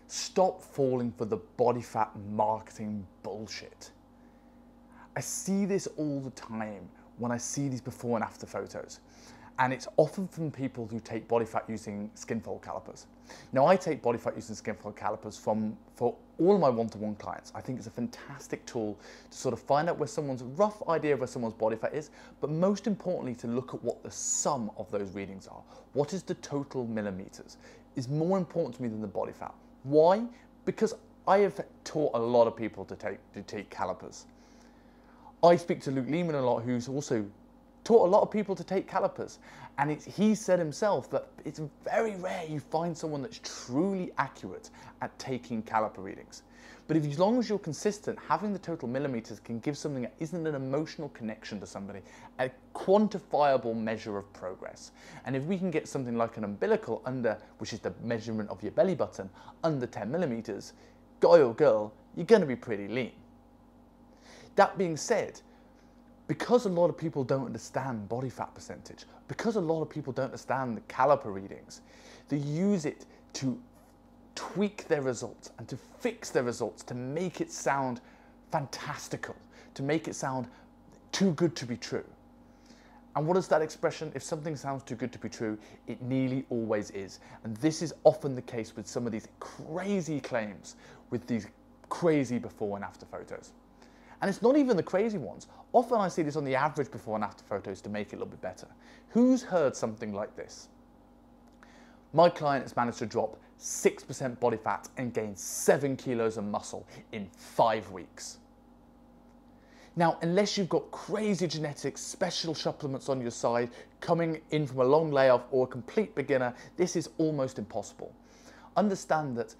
Stop falling for the body fat marketing bullshit. I see this all the time when I see these before and after photos. And it's often from people who take body fat using skin fold calipers. Now, I take body fat using skin fold calipers for all of my one-to-one clients. I think it's a fantastic tool to sort of find out where someone's rough idea of where someone's body fat is, but most importantly, to look at what the sum of those readings are. What is the total millimeters is more important to me than the body fat. Why? Because I have taught a lot of people to take calipers. I speak to Luke Lehman a lot, who's also taught a lot of people to take calipers, and he said himself that it's very rare you find someone that's truly accurate at taking caliper readings. But as long as you're consistent, having the total millimeters can give something that isn't an emotional connection to somebody, a quantifiable measure of progress. And if we can get something like an umbilical under, which is the measurement of your belly button, under 10 millimeters, guy or girl, you're going to be pretty lean. That being said, because a lot of people don't understand body fat percentage, because a lot of people don't understand the caliper readings, they use it to tweak their results and to fix their results, to make it sound fantastical, to make it sound too good to be true. And what is that expression? If something sounds too good to be true, it nearly always is. And this is often the case with some of these crazy claims, with these crazy before and after photos. And it's not even the crazy ones. Often I see this on the average before and after photos to make it a little bit better. Who's heard something like this? My client has managed to drop 6% body fat and gain 7 kilos of muscle in 5 weeks. Now, unless you've got crazy genetics, special supplements on your side, coming in from a long layoff or a complete beginner, this is almost impossible. Understand that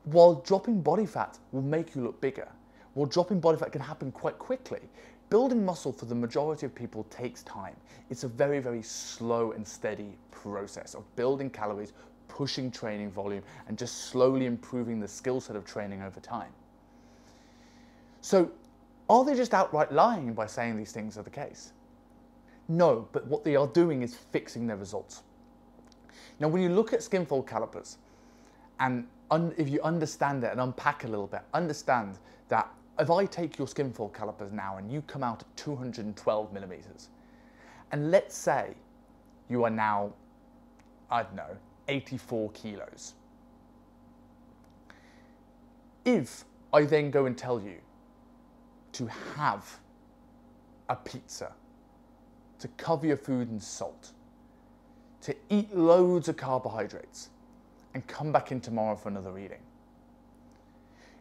while dropping body fat will make you look bigger, while dropping body fat can happen quite quickly, building muscle for the majority of people takes time. It's a very, very slow and steady process of building calories, pushing training volume, and just slowly improving the skill set of training over time. So, are they just outright lying by saying these things are the case? No, but what they are doing is fixing their results. Now, when you look at skin fold calipers, and if you understand it and unpack a little bit, understand that if I take your skin fold calipers now and you come out at 212 millimeters, and let's say you are now, I don't know, 84 kilos. If I then go and tell you to have a pizza, to cover your food in salt, to eat loads of carbohydrates, and come back in tomorrow for another reading,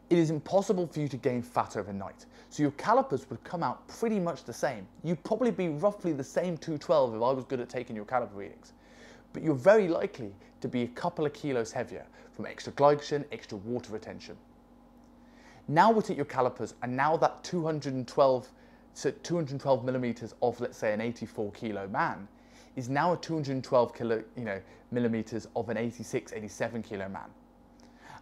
it is impossible for you to gain fat overnight. So your calipers would come out pretty much the same. You'd probably be roughly the same 212 if I was good at taking your caliper readings. But you're very likely to be a couple of kilos heavier from extra glycogen, extra water retention. Now we take your calipers, and now that 212 millimeters of, let's say, an 84 kilo man is now a 212 millimeters of an 86, 87 kilo man.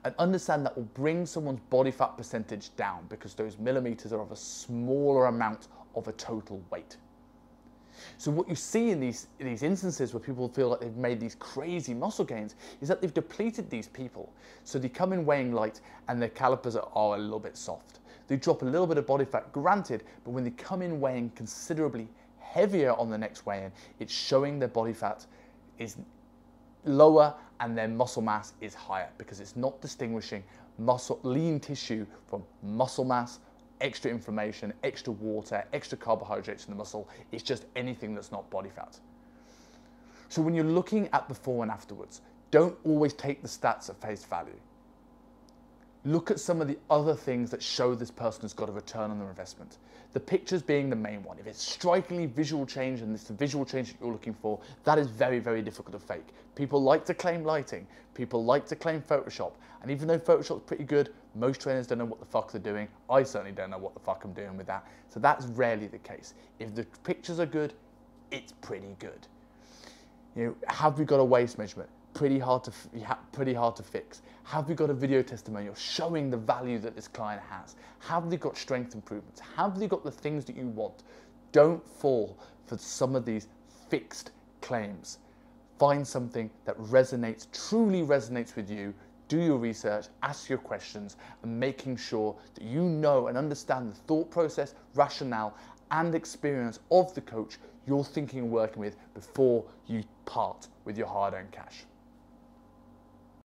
And understand that will bring someone's body fat percentage down because those millimeters are of a smaller amount of a total weight. So what you see in these instances where people feel like they've made these crazy muscle gains is that they've depleted these people. So they come in weighing light and their calipers are a little bit soft. They drop a little bit of body fat, granted, but when they come in weighing considerably heavier on the next weigh-in, it's showing their body fat is lower and their muscle mass is higher because it's not distinguishing lean tissue from muscle mass, extra inflammation, extra water, extra carbohydrates in the muscle. It's just anything that's not body fat. So when you're looking at before and afterwards, don't always take the stats at face value. Look at some of the other things that show this person has got a return on their investment. The pictures being the main one. If it's strikingly visual change and it's the visual change that you're looking for, that is very, very difficult to fake. People like to claim lighting. People like to claim Photoshop. And even though Photoshop's pretty good, most trainers don't know what the fuck they're doing. I certainly don't know what the fuck I'm doing with that. So that's rarely the case. If the pictures are good, it's pretty good. You know, have we got a waist measurement? Pretty hard to fix. Have we got a video testimonial showing the value that this client has? Have they got strength improvements? Have they got the things that you want? Don't fall for some of these fixed claims. Find something that resonates, truly resonates with you. do your research, ask your questions, and making sure that you know and understand the thought process, rationale, and experience of the coach you're thinking and working with before you part with your hard-earned cash.